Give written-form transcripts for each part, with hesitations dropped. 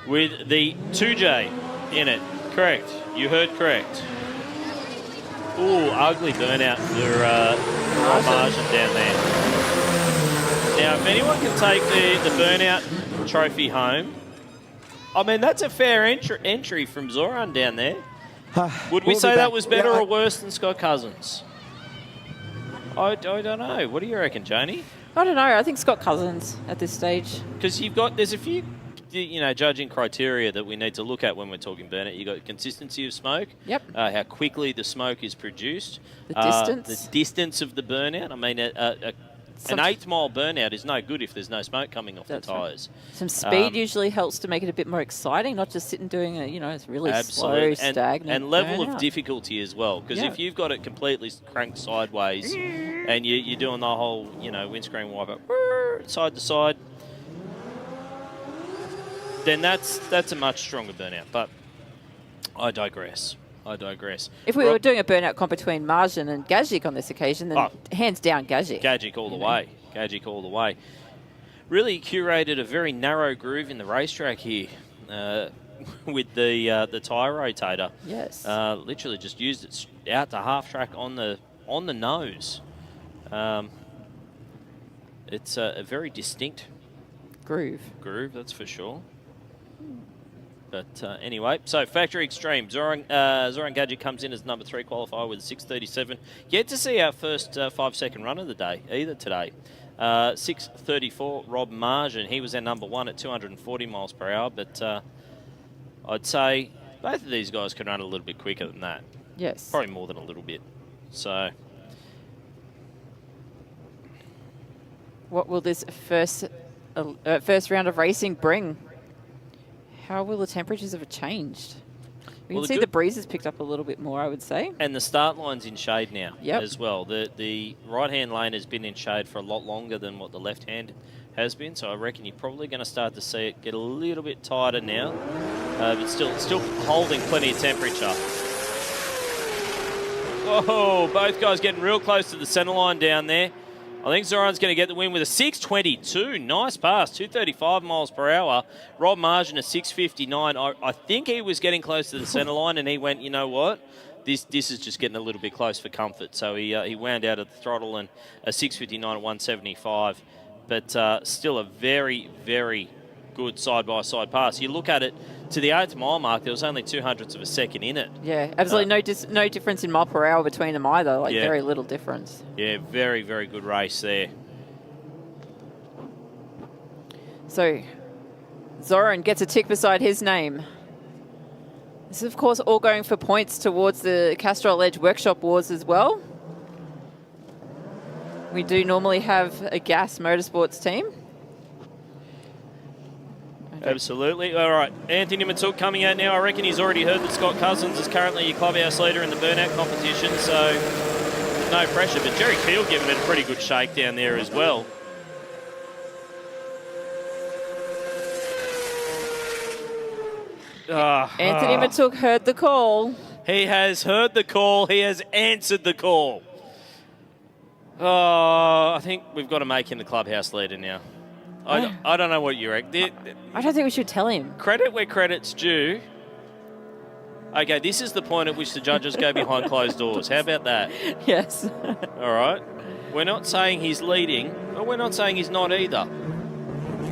with the 2J in it. Correct. You heard correct. Ooh, ugly burnout for Margin down there. Now, if anyone can take the burnout trophy home, I mean, that's a fair entry from Zoran down there. Would we say that was better or worse than Scott Cousins? I don't know. What do you reckon, Janie? I don't know. I think Scott Cousins at this stage. Because there's a few, judging criteria that we need to look at when we're talking burnout. You've got consistency of smoke. Yep. How quickly the smoke is produced. The distance. The distance of the burnout. I mean, an 8-mile burnout is no good if there's no smoke coming off the tyres. Right. Some speed usually helps to make it a bit more exciting, not just sitting doing it's really slow, stagnant. And level of difficulty as well, because if you've got it completely cranked sideways and you're doing the whole, windscreen wiper side to side, then that's a much stronger burnout. But I digress. If we were doing a burnout comp between Margin and Gajic on this occasion, then hands down Gajic. Gajic all the way. Gajic all the way. Really curated a very narrow groove in the racetrack here with the tyre rotator. Yes. Literally just used it out to half track on the nose. It's a very distinct groove, that's for sure. But anyway, so factory Xtreme. Zoran Gajic comes in as number 3 qualifier with a 6:37. Yet to see our first 5-second run of the day, either today. 6:34, Rob Margin. He was our number 1 at 240 miles per hour. But I'd say both of these guys can run a little bit quicker than that. Yes. Probably more than a little bit. So what will this first round of racing bring? How will the temperatures have changed? We can see the breeze has picked up a little bit more, I would say. And the start line's in shade now as well. The right-hand lane has been in shade for a lot longer than what the left-hand has been, so I reckon you're probably going to start to see it get a little bit tighter now, but still holding plenty of temperature. Whoa, both guys getting real close to the centre line down there. I think Zoran's going to get the win with a 6:22. Nice pass, 235 miles per hour. Rob Margin a 6:59. I think he was getting close to the centre line, and he went, you know what? This is just getting a little bit close for comfort. So he wound out at the throttle and a 6:59 at 175. But still a very, very good side-by-side pass. You look at it, to the 8th mile mark, there was only 0.02 of a second in it. Yeah, absolutely no difference in mile per hour between them either. Very little difference. Yeah, very, very good race there. So, Zoran gets a tick beside his name. This is, of course, all going for points towards the Castrol Edge Workshop Wars as well. We do normally have a gas motorsports team. Absolutely. All right, Anthony Matuk coming out now. I reckon he's already heard that Scott Cousins is currently your clubhouse leader in the burnout competition, so no pressure. But Jerry Keel giving it a pretty good shake down there as well. Anthony Matuk heard the call. He has heard the call. He has answered the call. Oh, I think we've got to make him the clubhouse leader now. I don't know what you reckon. I don't think we should tell him. Credit where credit's due. Okay, this is the point at which the judges go behind closed doors. How about that? Yes. All right. We're not saying he's leading, but we're not saying he's not either.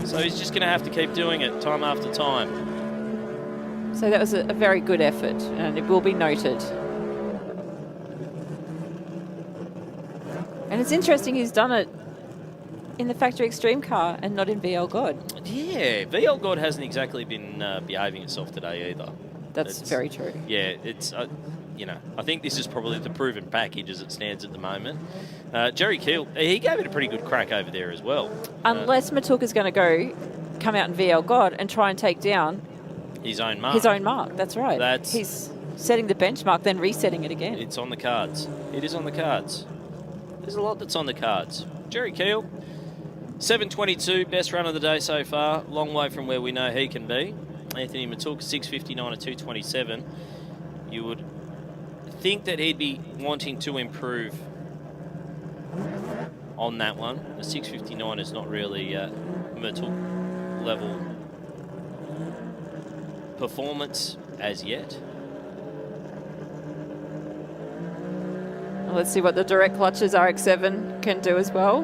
So he's just going to have to keep doing it time after time. So that was a very good effort, and it will be noted. And it's interesting he's done it in the factory Xtreme car and not in VL God. Yeah, VL God hasn't exactly been behaving itself today either. That's very true. Yeah, it's, I think this is probably the proven package as it stands at the moment. Jerry Keel, he gave it a pretty good crack over there as well. Unless Matuk is going to come out in VL God and try and take down his own mark. His own mark, that's right. He's setting the benchmark, then resetting it again. It's on the cards. It is on the cards. There's a lot that's on the cards. Jerry Keel, 7:22, best run of the day so far. Long way from where we know he can be. Anthony Matuk, 6:59 at 2:27. You would think that he'd be wanting to improve on that one. The 6:59 is not really Matuk level performance as yet. Well, let's see what the direct clutches RX-7 can do as well.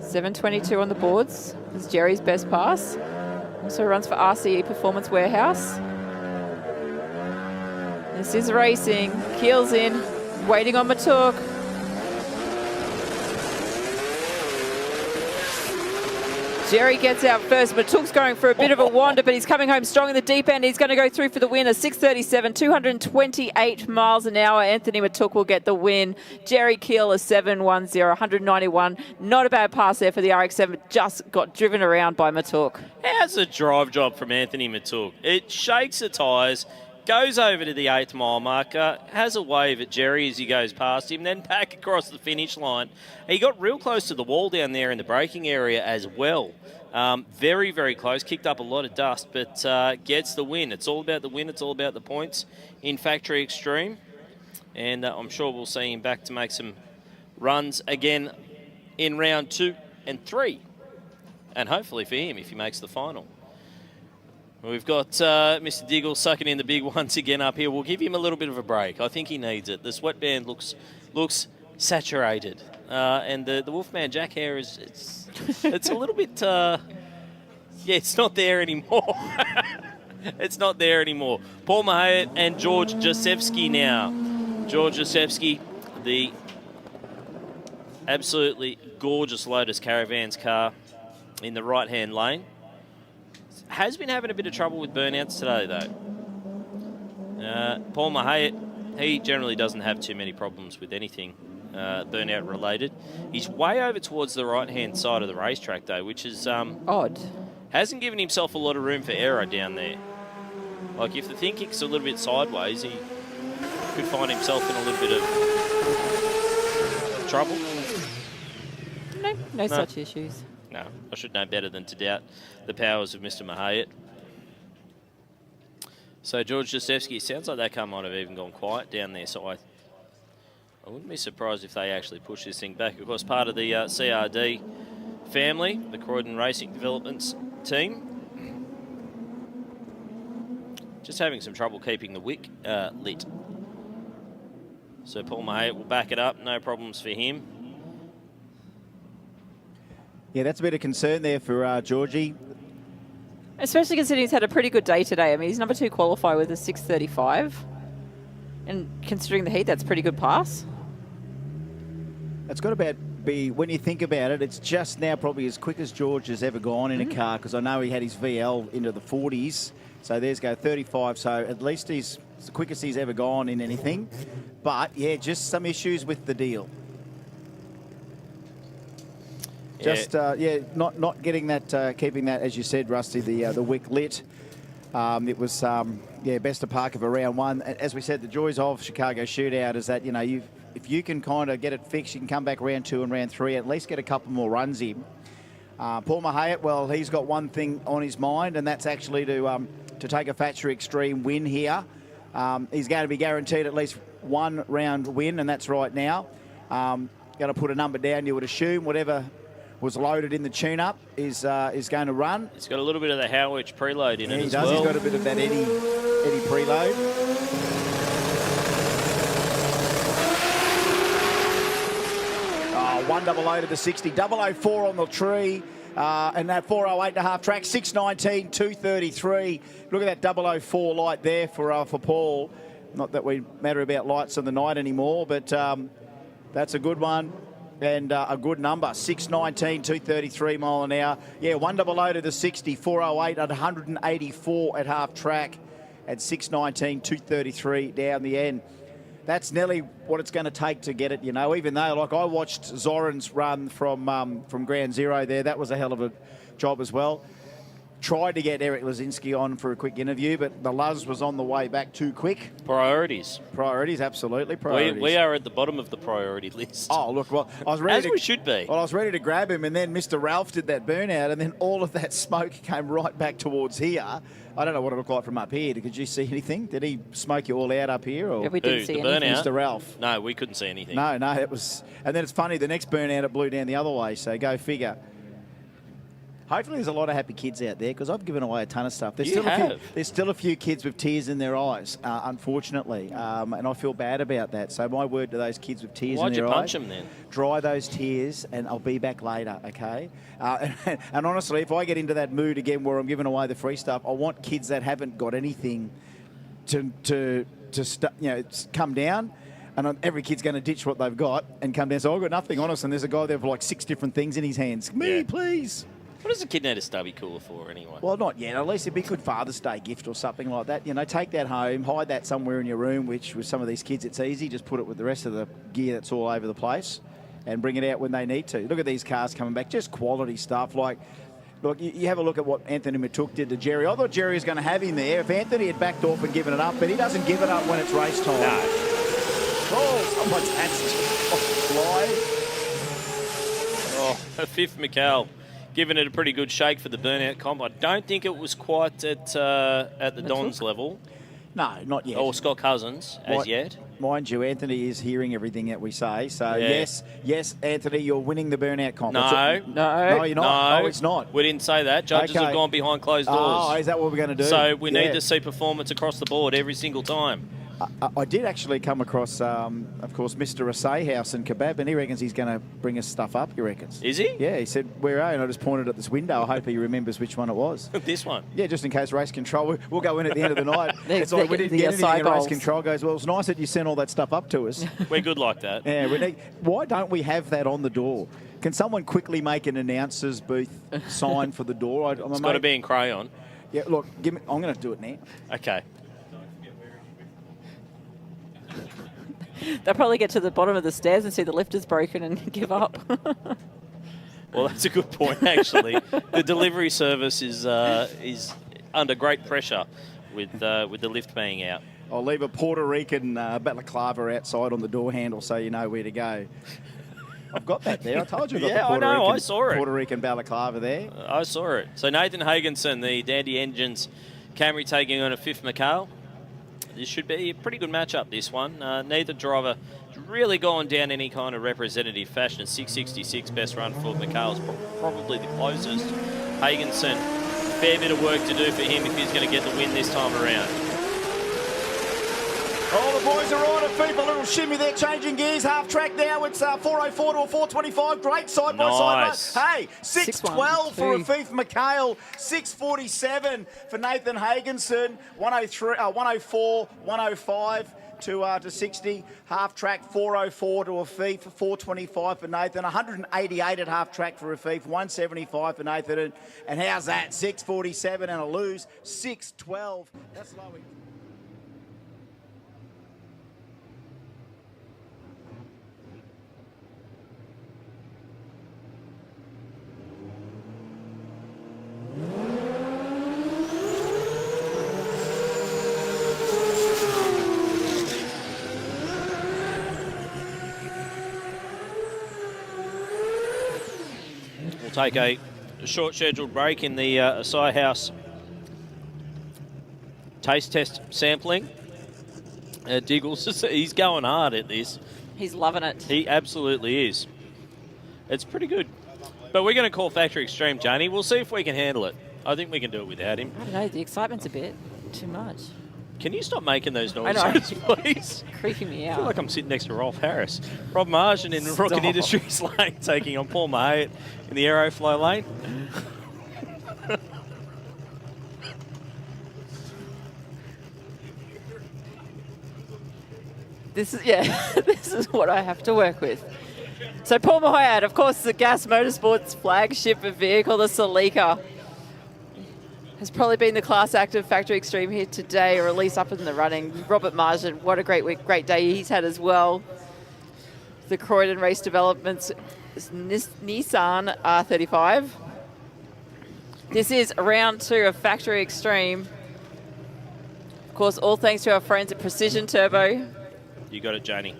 7:22 on the boards is Jerry's best pass. Also runs for RCE Performance Warehouse. This is racing. Keel's in, waiting on Matuk. Jerry gets out first. Matuk's going for a bit of a wander, but he's coming home strong in the deep end. He's going to go through for the win. A 6:37, 228 miles an hour. Anthony Matuk will get the win. Jerry Keel a 7:10, 191. Not a bad pass there for the RX-7. Just got driven around by Matuk. How's a drive job from Anthony Matuk? It shakes the tyres, goes over to the 8th mile marker, has a wave at Jerry as he goes past him, then back across the finish line. He got real close to the wall down there in the braking area as well. Very, very close. Kicked up a lot of dust, but gets the win. It's all about the win. It's all about the points in Factory Xtreme. And I'm sure we'll see him back to make some runs again in round 2 and 3. And hopefully for him if he makes the final. We've got Mr. Diggle sucking in the big ones again up here. We'll give him a little bit of a break. I think he needs it. The sweatband looks saturated. And the Wolfman Jack hair is it's a little bit it's not there anymore. It's not there anymore. Paul Mahayat and George Jasevsky now. George Jasevsky, the absolutely gorgeous Lotus Caravans car in the right-hand lane. Has been having a bit of trouble with burnouts today, though. Paul Mahayat, he generally doesn't have too many problems with anything burnout related. He's way over towards the right-hand side of the racetrack, though, which is odd. Hasn't given himself a lot of room for error down there. Like, if the thing kicks a little bit sideways, he could find himself in a little bit of trouble. No such issues. No, I should know better than to doubt the powers of Mr. Mahayat. So George Jasevsky, it sounds like that car might have even gone quiet down there, so I wouldn't be surprised if they actually push this thing back. Of course, part of the CRD family, the Croydon Racing Developments team. Just having some trouble keeping the wick lit. So Paul Mahayat will back it up, no problems for him. Yeah, that's a bit of concern there for Georgie. Especially considering he's had a pretty good day today. I mean, he's number 2 qualifier with a 6:35. And considering the heat, that's a pretty good pass. It's got to be, when you think about it, it's just now probably as quick as George has ever gone in a car, because I know he had his VL into the 40s. So there's go 35. So at least he's the quickest he's ever gone in anything. But, yeah, just some issues with the deal. Just, not getting that, keeping that, as you said, Rusty, the wick lit. It was, best of park of a round 1. As we said, the joys of Chicago Shootout is that, you know, if you can kind of get it fixed, you can come back round 2 and round 3, at least get a couple more runs in. Paul Mahayat, well, he's got one thing on his mind, and that's actually to take a Factory Xtreme win here. He's going to be guaranteed at least 1 round win, and that's right now. Going to put a number down, you would assume, whatever was loaded in the tune-up is going to run. It's got a little bit of the Howich preload in it as well. He does. He's got a bit of that Eddie preload. Oh, 100 to the 60. 004 on the tree. And that 408.5 track. 619, 233. Look at that 004 light there for Paul. Not that we matter about lights on the night anymore, but that's a good one. And a good number, 619, 233 mile an hour. Yeah, 100 to the 60, 408 at 184 at half track at 619, 233 down the end. That's nearly what it's going to take to get it, you know, even though, like, I watched Zoran's run from Ground Zero there. That was a hell of a job as well. Tried to get Eric Lazinski on for a quick interview, but the Luz was on the way back too quick. Priorities. Priorities, absolutely. Priorities. We are at the bottom of the priority list. Oh, look, well, I was ready As we should be. Well, I was ready to grab him, and then Mr. Ralph did that burnout, and then all of that smoke came right back towards here. I don't know what it looked like from up here. Did you see anything? Did he smoke you all out up here? Or? Yeah, we didn't see anything. Mr. Ralph. No, we couldn't see anything. No, it was... And then it's funny, the next burnout, it blew down the other way, so go figure. Hopefully there's a lot of happy kids out there because I've given away a ton of stuff. There's still a few kids with tears in their eyes, unfortunately, and I feel bad about that. So my word to those kids with tears in their eyes. Why'd you punch them then? Dry those tears and I'll be back later, okay? And honestly, if I get into that mood again where I'm giving away the free stuff, I want kids that haven't got anything to come down. And every kid's going to ditch what they've got and come down. So I've got nothing on us, and there's a guy there with like 6 different things in his hands. Me, please. What does a kid need a stubby cooler for anyway? Well, not yet. At least it'd be a good Father's Day gift or something like that. You know, take that home, hide that somewhere in your room, which with some of these kids it's easy. Just put it with the rest of the gear that's all over the place and bring it out when they need to. Look at these cars coming back. Just quality stuff. Like, look, you have a look at what Anthony Matuk did to Jerry. I thought Jerry was going to have him there if Anthony had backed off and given it up, but he doesn't give it up when it's race time. No. Oh, someone's hat's just fly. Oh, Fifth McCall giving it a pretty good shake for the burnout comp. I don't think it was quite at the Don's level. No, not yet. Or Scott Cousins as yet. Mind you, Anthony is hearing everything that we say. So, yes, Anthony, you're winning the burnout comp. No, you're not. No, it's not. We didn't say that. Judges have gone behind closed doors. Oh, is that what we're going to do? So we need to see performance across the board every single time. I did actually come across, of course, Mr. Asay House and Kebab, and he reckons he's going to bring us stuff up, he reckons. Is he? Yeah, he said, where are you? And I just pointed at this window. I hope he remembers which one it was. This one? Yeah, just in case race control. We'll go in at the end of the night. It's like we didn't get anything and race control goes, well, it's nice that you sent all that stuff up to us. We're good like that. Yeah, why don't we have that on the door? Can someone quickly make an announcer's booth sign for the door? It's got to be in crayon. Yeah, look, I'm going to do it now. Okay. They'll probably get to the bottom of the stairs and see the lift is broken and give up. Well, that's a good point, actually. The delivery service is under great pressure with the lift being out. I'll leave a Puerto Rican balaclava outside on the door handle so you know where to go. I've got that there. I told you I've got I saw it. Puerto Rican balaclava there. I saw it. So Nathan Hagenson, the Dandy Engines Camry, taking on a Fifth McCall. This should be a pretty good matchup, this one. Neither driver really gone down any kind of representative fashion. A 666 best run for McCall is probably the closest. Hagenson, fair bit of work to do for him if he's going to get the win this time around. Oh, the boys are on a feet. A little shimmy there, changing gears. Half track now. It's 404 to a 425. Great side by side race. Hey, 612 for Afif McHale. 647 for Nathan Hagenson. 103, 104, 105 to 60. Half track 404 to Afif. 425 for Nathan. 188 at half track for Afif. 175 for Nathan. And how's that? 647 and a lose. 612. That's low. We'll take a short scheduled break in the Asai House taste test sampling. Diggles, he's going hard at this. He's loving it. He absolutely is. It's pretty good. But we're going to call Factory Xtreme, Janie. We'll see if we can handle it. I think we can do it without him. I don't know, the excitement's a bit too much. Can you stop making those noises, please? Creeping me out. I feel like I'm sitting next to Rolf Harris. Rob Margin in Rocket Industries lane, taking on Paul Mahayat in the Aeroflow lane. This is what I have to work with. So Paul Mahayat, of course, the Gas Motorsports flagship vehicle, the Celica, has probably been the class act of Factory Xtreme here today, or at least up in the running. Robert Margin, what a great week, great day he's had as well. The Croydon Race Developments Nissan R35. This is round 2 of Factory Xtreme. Of course, all thanks to our friends at Precision Turbo. You got it, Janie.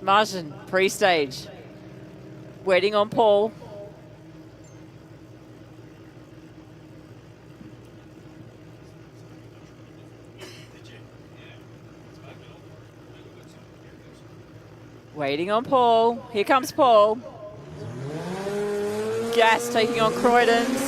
Margin, pre-stage. Waiting on Paul. Waiting on Paul. Here comes Paul. Gas taking on Croydon's.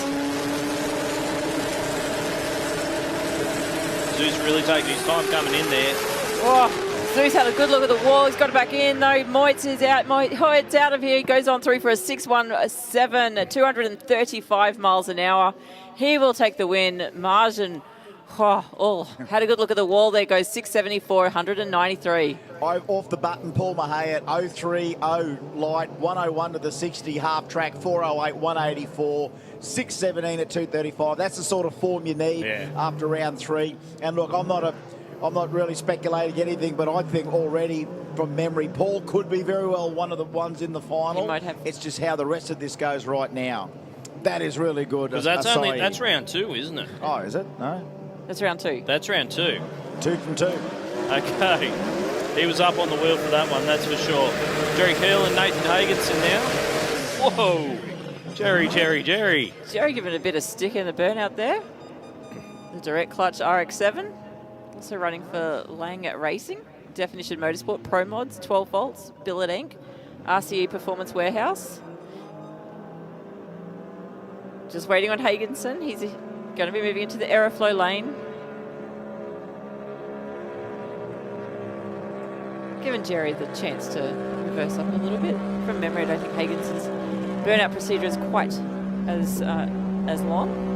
Zeus really taking his time coming in there. Oh, Zeus had a good look at the wall. He's got it back in, though. Moitz is out. Moitz out of here. He goes on through for a 6.17, 235 miles an hour. He will take the win. Margin, had a good look at the wall there. Goes 674, 193. Off the button, Paul Mahay at 030 light, 101 to the 60, half track, 408, 184, 617 at 235. That's the sort of form you need after round 3. And look, I'm not really speculating anything, but I think already from memory, Paul could be very well one of the ones in the final. He might have. It's just how the rest of this goes right now. That is really good. Because that's round 2, isn't it? Oh, is it? No. That's round 2. That's round 2. 2 from 2. Okay. He was up on the wheel for that one, that's for sure. Jerry Keel and Nathan Hagenson now. Whoa. Jerry. Jerry giving a bit of stick in the burnout there. The direct clutch RX-7. Also running for Lang at Racing. Definition Motorsport, Pro Mods, 12 volts, Billet Inc., RCE Performance Warehouse. Just waiting on Hagenson. He's going to be moving into the Aeroflow lane. Giving Jerry the chance to reverse up a little bit. From memory, I don't think Hagenson's burnout procedure is quite as long.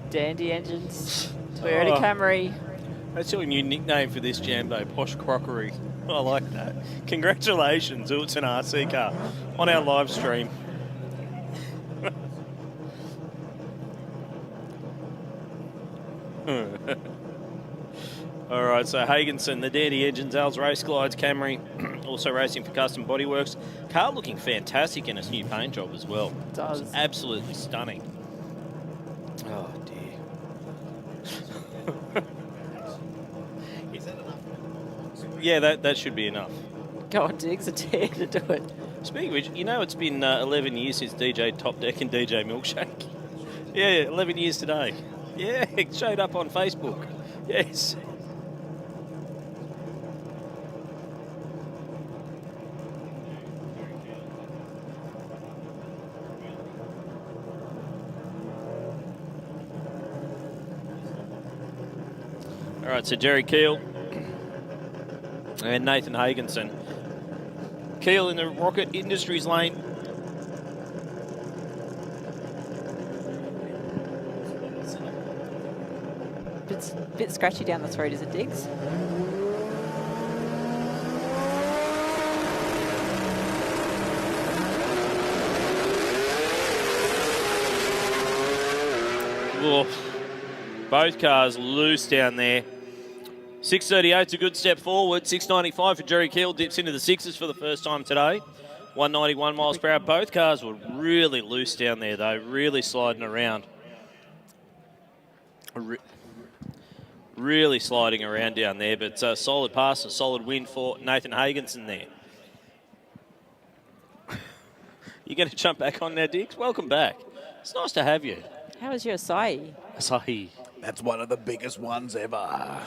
Dandy Engines, Toyota Camry. That's your new nickname for this Jambo, Posh Crockery. I like that. Congratulations, it's an RC car on our live stream. All right, so Hagenson, the Dandy Engines, Al's Race Glides, Camry, also racing for Custom Bodyworks. Car looking fantastic in its new paint job as well. It does. It's absolutely stunning. Oh, dear. Yeah, that should be enough. Go on, Diggs, a dare to do it. Speaking of which, you know it's been 11 years since DJ Top Deck and DJ Milkshake. Yeah, 11 years today. Yeah, it showed up on Facebook. Yes. All right, so Jerry Keel and Nathan Hagenson. Keel in the Rocket Industries lane. Bit scratchy down the throat, is it, Diggs? Oof. Both cars loose down there. 638's a good step forward. 695 for Jerry Keel. Dips into the sixes for the first time today. 191 miles per hour. Both cars were really loose down there, though. Really sliding around. Really sliding around down there. But solid pass, a solid win for Nathan Hagenson there. You going to jump back on now, Diggs? Welcome back. It's nice to have you. How was your Asahi? Asahi. That's one of the biggest ones ever.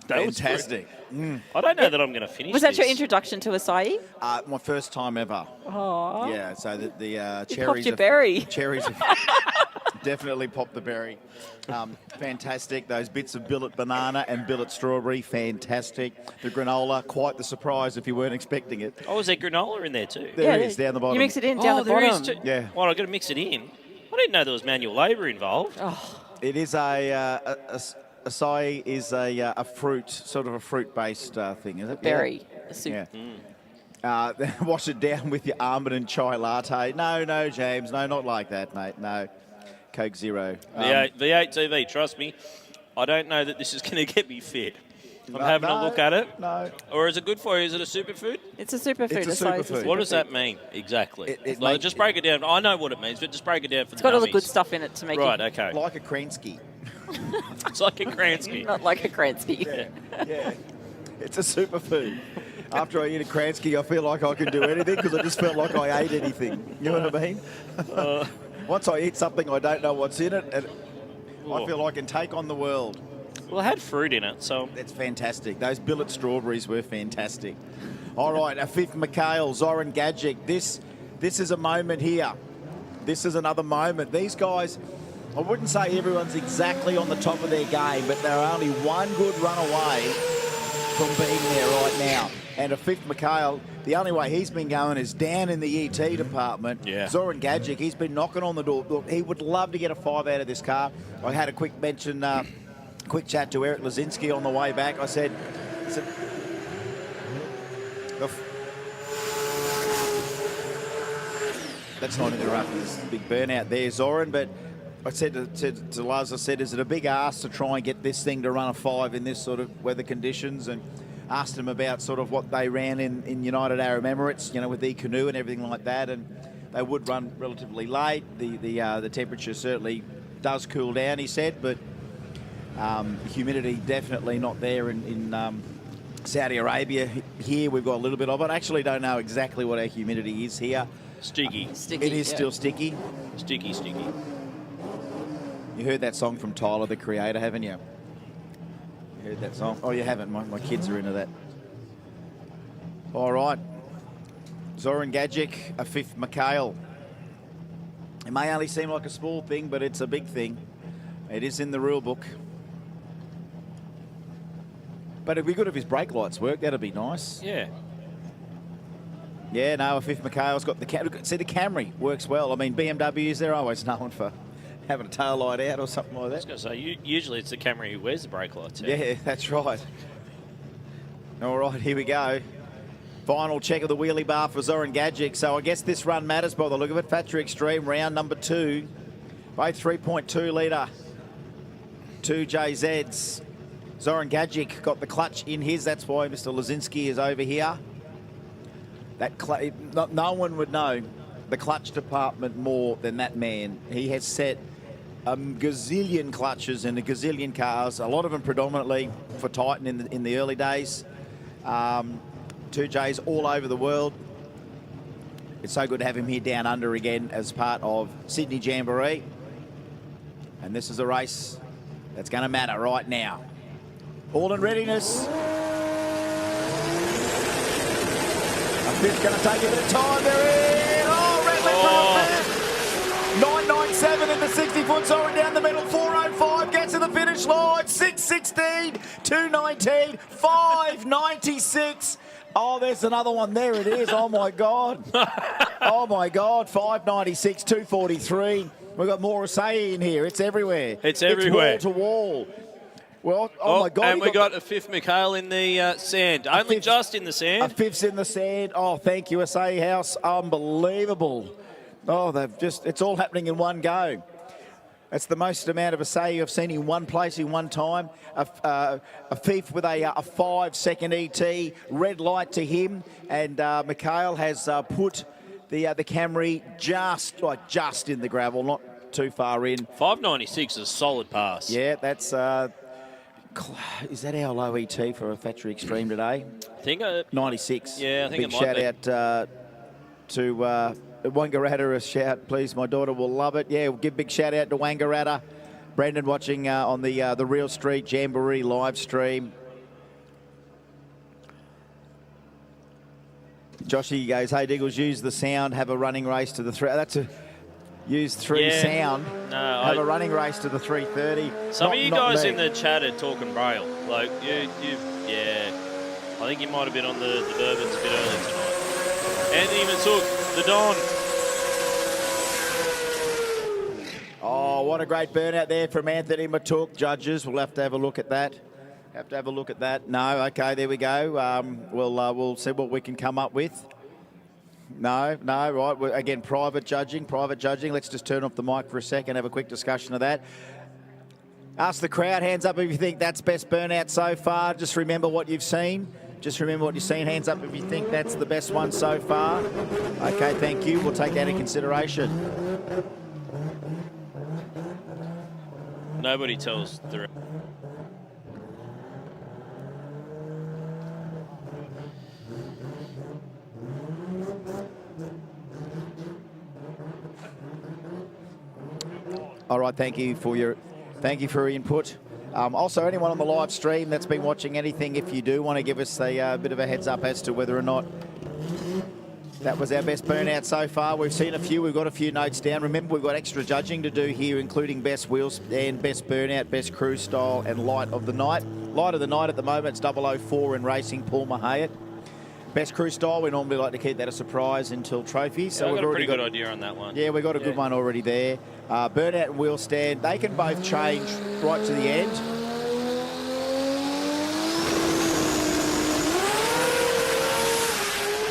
That was fantastic. I don't know that I'm going to finish Was that this. your introduction to Asahi? My first time ever. Oh. Yeah, so the You cherries. popped your berry. Cherries have definitely popped the berry. Fantastic. Those bits of billet banana and billet strawberry, fantastic. The granola, quite the surprise if you weren't expecting it. Oh, is there granola in there too? There it is, down the bottom. You mix it in down the there bottom. is too. Yeah. Well, I've got to mix it in. I didn't know there was manual labour involved. Oh, It is acai is a fruit, sort of a fruit-based thing, is it? berry. A soup. Yeah. Then wash it down with your almond and chai latte. No, James. No, not like that, mate. No. Coke Zero. V8 TV, trust me. I don't know that this is going to get me fit. I'm having a look at it. No. Or is it good for you? Is it a superfood? It's a superfood. It's a Asahi is superfood. What does that mean exactly? Just break it down. I know what it means, but just break it down for It's the got all the dummies. good stuff in it to make Right, it okay. Like a Kransky. It's like a Kransky. not like a Kransky. Yeah. It's a superfood. After I eat a Kransky, I feel like I can do anything because I just felt like I ate anything. You know what I mean? Once I eat something, I don't know what's in it, and I feel I can take on the world. Well, it had fruit in it, so... It's fantastic. Those billet strawberries were fantastic. All right, our fifth McHale, Zoran Gadjic. This is a moment here. This is another moment. These guys, I wouldn't say everyone's exactly on the top of their game, but they're only one good run away from being there right now. And a fifth McHale, the only way he's been going is down in the ET department. Yeah. Zoran Gadjic, he's been knocking on the door. Look, he would love to get a 5 out of this car. I had a quick mention, quick chat to Eric Lazinski on the way back. I said let's not interrupt this big burnout there, Zoran, but I said to Laz, I said, is it a big ask to try and get this thing to run a 5 in this sort of weather conditions? And asked him about sort of what they ran in United Arab Emirates, you know, with the canoe and everything like that, and they would run relatively late. The temperature certainly does cool down, he said, but humidity definitely not there in Saudi Arabia. Here we've got a little bit of it. I actually don't know exactly what our humidity is here. Sticky. Sticky. It is still sticky. Sticky. You heard that song from Tyler, the Creator, haven't you? You heard that song? Oh, you haven't. My kids are into that. All right. Zoran Gadjic, a fifth McHale. It may only seem like a small thing, but it's a big thing. It is in the rule book. But it'd be good if his brake lights work. That'd be nice. Yeah. Yeah, no, a fifth McHale's got the... See, the Camry works well. I mean, BMWs, they're always known for having a tail light out or something like that. I was going to say, usually it's the Camry who wears the brake lights. Yeah, that's right. All right, here we go. Final check of the wheelie bar for Zoran Gadjic. So I guess this run matters by the look of it. Factory Xtreme, round number 2. Both 3.2 litre 2JZs. Zoran Gadjic got the clutch in his. That's why Mr. Lazinski is over here. No one would know the clutch department more than that man. He has set a gazillion clutches in a gazillion cars, a lot of them predominantly for Titan in the early days. 2Js all over the world. It's so good to have him here down under again as part of Sydney Jamboree. And this is a race that's going to matter right now. All in readiness. A fifth going to take a bit of time. They're in. Oh, red left for a fifth. 997 in the 60-foot. Zoran down the middle. 405 gets to the finish line. 616, 219, 596. Oh, there's another one. There it is. Oh, my God. Oh, my God. 596, 243. We've got Morrissey in here. It's everywhere. It's everywhere. It's wall to wall. Well, oh my God. And we got a fifth McHale in the sand. Only just in the sand. A fifth's in the sand. Oh, thank you, SA House. Unbelievable. Oh, it's all happening in one go. That's the most amount of SA you've seen in one place in one time. A fifth with a 5-second ET, red light to him. And McHale has put the Camry just in the gravel, not too far in. 596 is a solid pass. Yeah, that's... is that our low ET for a Factory Xtreme today? I think 96. Yeah, I think Big it might shout out to Wangaratta. A shout, please. My daughter will love it. Yeah, we'll give a big shout out to Wangaratta. Brendan watching on the Real Street Jamboree live stream. Joshy goes, hey Diggles, use the sound, have a running race to the 3. That's a use 3 sound. No, have a running race to the 330. Some of you guys in the chat are talking braille. Like yeah. I think you might have been on the Bourbons a bit early tonight. Anthony Matuk, the Don. Oh, what a great burnout there from Anthony Matuk. Judges, we'll have to have a look at that. No, okay, there we go. We'll see what we can come up with. No, right. Again, private judging. Let's just turn off the mic for a second, have a quick discussion of that. Ask the crowd, hands up if you think that's best burnout so far. Just remember what you've seen. Hands up if you think that's the best one so far. Okay, thank you. We'll take that into consideration. Nobody tells the... All right, thank you for your input. Also, anyone on the live stream that's been watching anything, if you do want to give us a bit of a heads up as to whether or not that was our best burnout so far. We've seen a few. We've got a few notes down. Remember, we've got extra judging to do here, including best wheels and best burnout, best cruise style, and light of the night. Light of the night at the moment, it's 004 in racing, Paul Mahayat. Best cruise style, we normally like to keep that a surprise until trophies. So we've got a pretty good idea on that one. Yeah, we've got a good one already there. Burnout and wheel stand, they can both change right to the end.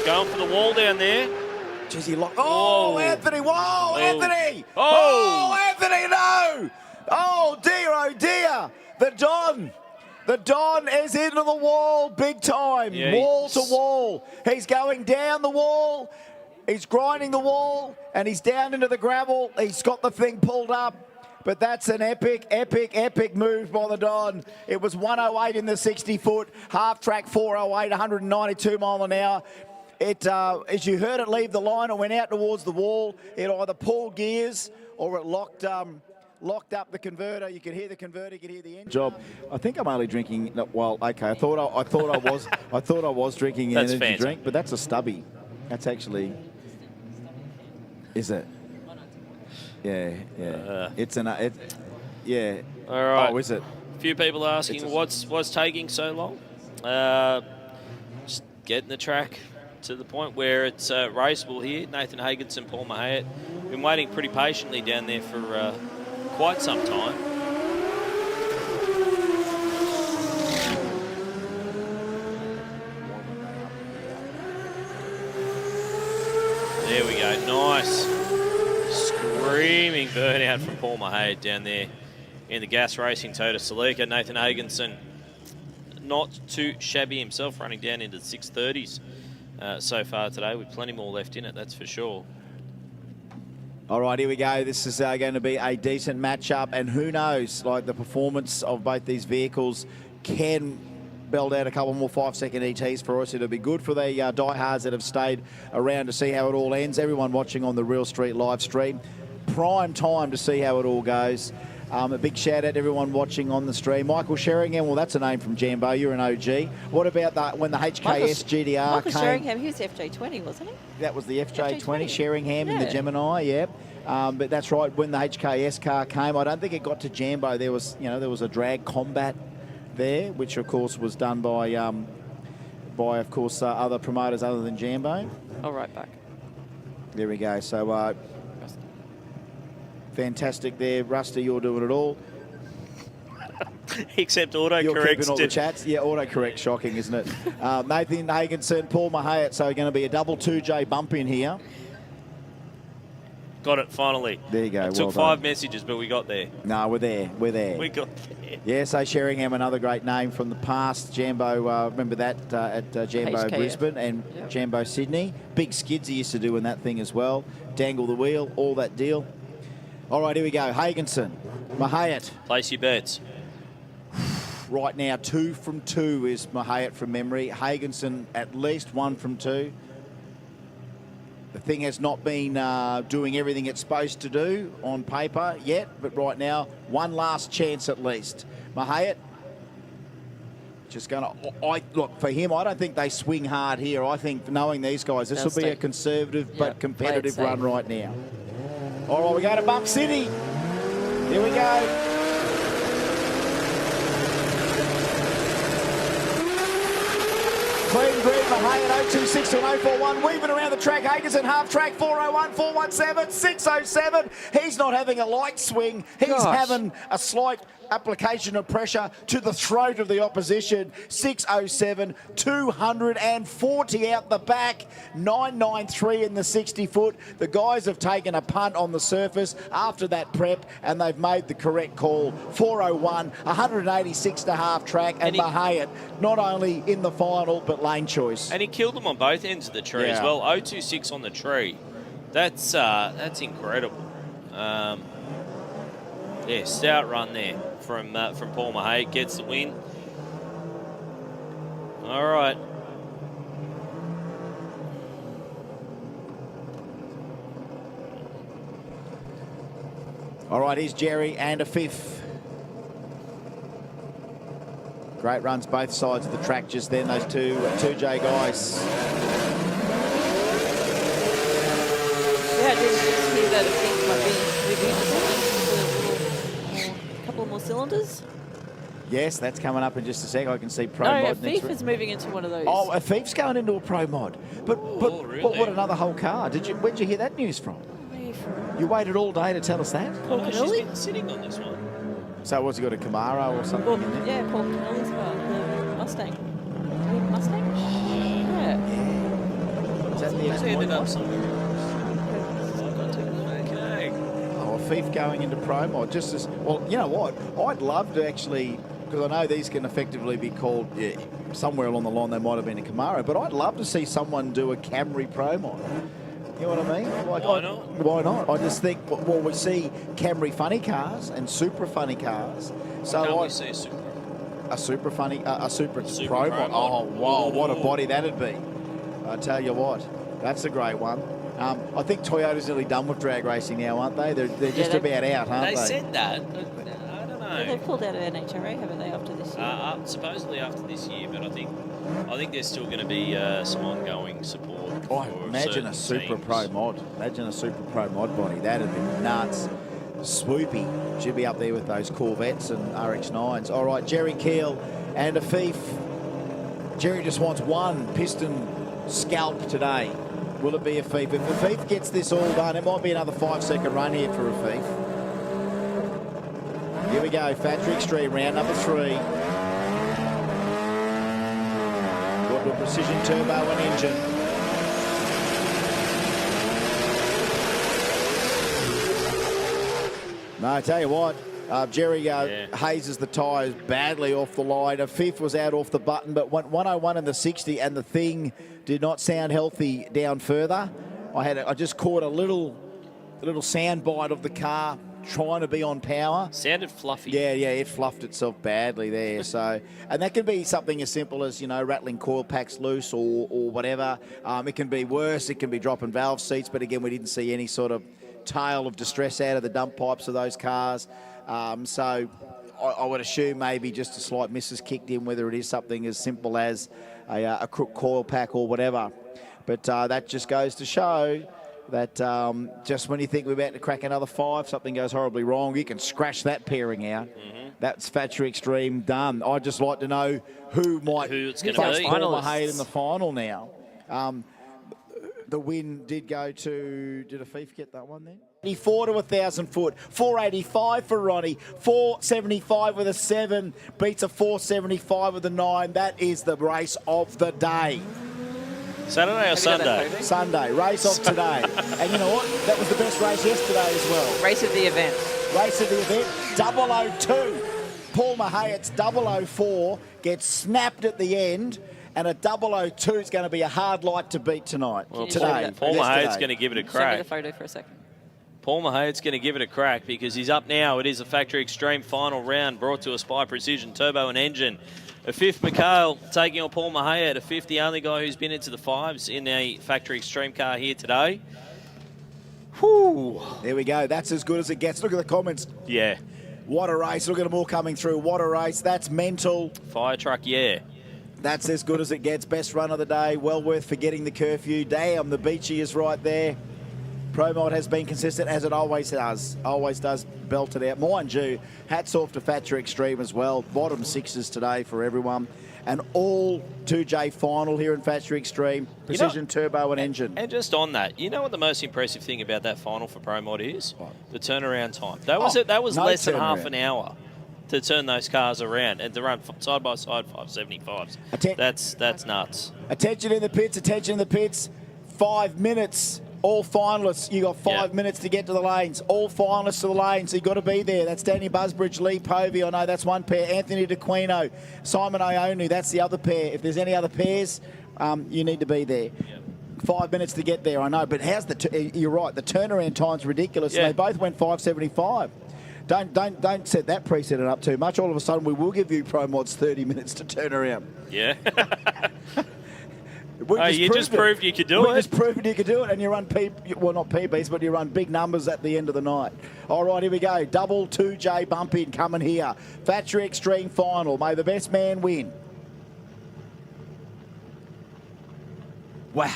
Going for the wall down there. Jeez, he locked. Oh, whoa. Anthony, whoa, Oh. Anthony. Oh. Anthony, no. Oh, dear. The Don is into the wall big time, Yeah, wall to wall. He's going down the wall. He's grinding the wall, and he's down into the gravel. He's got the thing pulled up. But that's an epic move by the Don. It was 108 in the 60-foot, half-track 408, 192 mile an hour. It, as you heard it leave the line, it went out towards the wall. It either pulled gears or it locked up the converter. You could hear the converter, you could hear the engine. Job. I think I'm only drinking. Well, okay. I thought I was drinking an energy drink, but that's a stubby. That's actually. Is it? Yeah. Yeah. All right. Oh, is it? A few people asking what's taking so long. Just getting the track to the point where it's raceable here. Nathan Hagenson, Paul Mahayat, been waiting pretty patiently down there for quite some time. There we go, nice. Screaming burnout from Paul Mahayat down there in the gas racing Toyota Celica. Nathan Hagenson, not too shabby himself, running down into the 630s so far today, with plenty more left in it, that's for sure. All right, here we go. This is going to be a decent matchup, and who knows, like the performance of both these vehicles can belt out a couple more 5-second ETs for us. It'll be good for the diehards that have stayed around to see how it all ends. Everyone watching on the Real Street live stream, prime time to see how it all goes. A big shout out to everyone watching on the stream. Michael Sheringham, well, that's a name from Jambo. You're an OG. What about when the HKS GDR Michael came? Sheringham, he was FJ20, wasn't he? That was the FJ20, Sheringham in the Yeah. Gemini, yeah. But that's right, when the HKS car came, I don't think it got to Jambo. There was a drag combat there, which of course was done by of course other promoters other than Jambo. All right, back. There we go. So fantastic there, Rusty. You're doing it all. Except You're autocorrect. keeping all the chats. Yeah, autocorrect. Shocking, isn't it? Nathan Hagenson, Paul Mahayat. So going to be a double 2J bump in here. Got it, finally. There you go. It took 5 messages, but we got there. No, we're there. We got there. Yeah, so Sheringham, another great name from the past. Jambo, remember that at Jambo HKF. Brisbane and Jambo Sydney. Big skids he used to do in that thing as well. Dangle the wheel, all that deal. All right, here we go. Hagenson, Mahayat. Place your bets. Right now, 2 from 2 is Mahayat from memory. Hagenson, at least 1 from 2. The thing has not been doing everything it's supposed to do on paper yet, but right now, one last chance at least. Mahayat, just going to... Look, for him, I don't think they swing hard here. I think, knowing these guys, this will be a conservative but competitive run right now. All right, we go to Bump City. Here we go. Clean green, Mahayat 026 to 041, weaving around the track. Hagenson half track 401, 417, 607. He's not having a light swing. He's having a slight application of pressure to the throat of the opposition. 607, 240 out the back, 993 in the 60 foot. The guys have taken a punt on the surface after that prep, and they've made the correct call. 401, 186 to half track, and Mahayat not only in the final but lane choice. And he killed them on both ends of the tree as well. 026 on the tree. That's incredible. Yeah, stout run there from Paul Mahayat. Gets the win. All right. All right, here's Jerry and a fifth. Great runs both sides of the track just then, those two 2J guys. Yeah, I did hear that a fifth might be moving a couple more cylinders. Yes, that's coming up in just a sec. I can see Pro No, Mod a next fifth week. is moving into one of those. Oh, a Thief's going into a Pro Mod. But really? what another whole car. Where'd you hear that news from? You waited all day to tell us that? Oh, she's Really? been sitting on this one. So what's he got, a Camaro or something Well, in there? yeah, Paul Canelli's car, the Mustang. Do we have a Mustang? Yeah. Is that the He's ended up X1? somewhere else. Okay. Oh, a Thief going into Pro Mod. Just as, well, you know what? I'd love to actually, because I know these can effectively be called, somewhere along the line they might have been a Camaro, but I'd love to see someone do a Camry Pro Mod. You know what I mean? Like, Why not? Why not? I just think, well, we see Camry funny cars and super funny cars. So Can't I we see a Super? a super funny, a super Super Pro Pro Mod. Mod. Oh, wow, what a body that'd be. I tell you what, that's a great one. I think Toyota's nearly done with drag racing now, aren't they? They're just about out, aren't They they? said that, but I don't know. They've pulled out of NHRA, haven't they, after this year? Supposedly after this year, but I think there's still going to be some ongoing support. Oh, for imagine a certain Super teams. Pro Mod. Imagine a Super Pro Mod body. That'd be nuts. Swoopy. Should be up there with those Corvettes and RX-9s. All right, Jerry Keel and a Thief. Jerry just wants one piston scalp today. Will it be a Thief? If the Thief gets this all done, it might be another 5-second run here for a Thief. Here we go, Factory Xtreme, round number 3. Got the precision turbo and engine. No, I tell you what, Jerry hazes the tyres badly off the line. A fifth was out off the button, but went 101 in the 60, and the thing did not sound healthy down further. I just caught a little sound bite of the car trying to be on power. Sounded fluffy. Yeah, it fluffed itself badly there. So, and that can be something as simple as, rattling coil packs loose or whatever. It can be worse. It can be dropping valve seats. But again, we didn't see any sort of tail of distress out of the dump pipes of those cars. So I would assume maybe just a slight miss has kicked in, whether it is something as simple as a crook coil pack or whatever. But that just goes to show that just when you think we're about to crack another 5, something goes horribly wrong, you can scratch that pairing out. That's Factory Xtreme done. I'd just like to know who it's gonna face be. Paul Mahade in the final now. The win did go to, did a Thief get that one then? 84 to 1,000 foot, 485 for Ronnie, 475 with a 7, beats a 475 with a 9. That is the race of the day. Saturday or Sunday? Sunday, race of today. And you know what? That was the best race yesterday as well. Race of the event. Race of the event, 002. Paul Mahaye's 004 gets snapped at the end, and a 002 is going to be a hard light to beat tonight. Well, today. Paul Mahaye's going to give it a Show me crack. the photo for a second. Paul Mahaye's going to give it a crack because he's up now. It is a Factory Xtreme final round brought to us by Precision Turbo and Engine. A fifth, Mikhail taking on Paul Mahaye at a fifth, the only guy who's been into the 5s in a Factory Xtreme car here today. Whew. There we go. That's as good as it gets. Look at the comments. Yeah. What a race. Look at them all coming through. What a race. That's mental. Fire truck, yeah. That's as good as it gets. Best run of the day. Well worth forgetting the curfew. Damn, the Beachy is right there. Pro Mod has been consistent, as it always does. Always does belt it out. Mind you, hats off to Factory Xtreme as well. Bottom 6s today for everyone. And all 2J final here in Factory Xtreme. Precision Turbo and Engine. And just on that, you know what the most impressive thing about that final for Pro Mod is? What? The turnaround time. That was no less than half turnaround. an hour to turn those cars around and to run side by side 575s. That's nuts. Attention in the pits, attention in the pits. 5 minutes. All finalists, you got 5 minutes to get to the lanes. All finalists to the lanes, so you got to be there. That's Danny Busbridge, Lee Povey, I know that's one pair. Anthony DeQuino, Simon Ionu, that's the other pair. If there's any other pairs, you need to be there. Yep. 5 minutes to get there, I know, but how's you're right, the turnaround time's ridiculous. Yeah. They both went 575. Don't set that precedent up too much. All of a sudden, we will give you Pro Mods 30 minutes to turn around. Yeah. You just proved you could do it. We just proved you could do it, and you run well, not PBs, but you run big numbers at the end of the night. All right, here we go. Double 2J bump in coming here. Factory Xtreme final. May the best man win. Wow.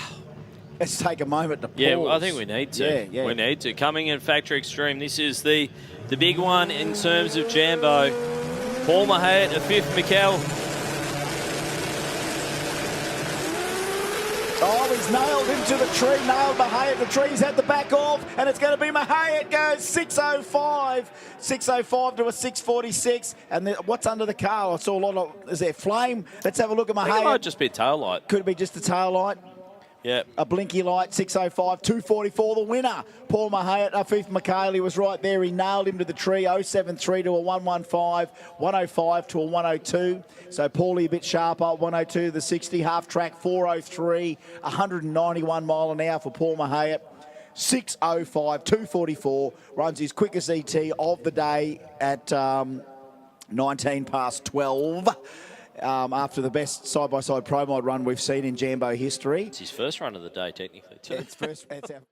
Let's take a moment to pause. Yeah, well, I think we need to. Yeah. We need to. Coming in Factory Xtreme, this is the big one in terms of Jambo. Paul Mahayat, a fifth, Mikkel. Oh, he's nailed him to the tree, nailed Mahayat. The tree's had the back off, and it's going to be Mahayat goes 6:05. 6:05 to a 6:46. And then, what's under the car? I saw a lot of, is there flame? Let's have a look at Mahayat. I think it might just be a tail light. Could be just a tail light. Yeah. A blinky light, 6:05, 2:44, the winner. Paul Mahayat, Afif McKaylee was right there. He nailed him to the tree, 073 to a 115, 105 to a 102. So Paulie a bit sharper, 102 to the 60, half track, 4:03, 191 mile an hour for Paul Mahayat. 6:05, 2:44, runs his quickest ET of the day at 19 past 12. After the best side-by-side pro mod run we've seen in Jambo history. It's his first run of the day, technically, too. It's our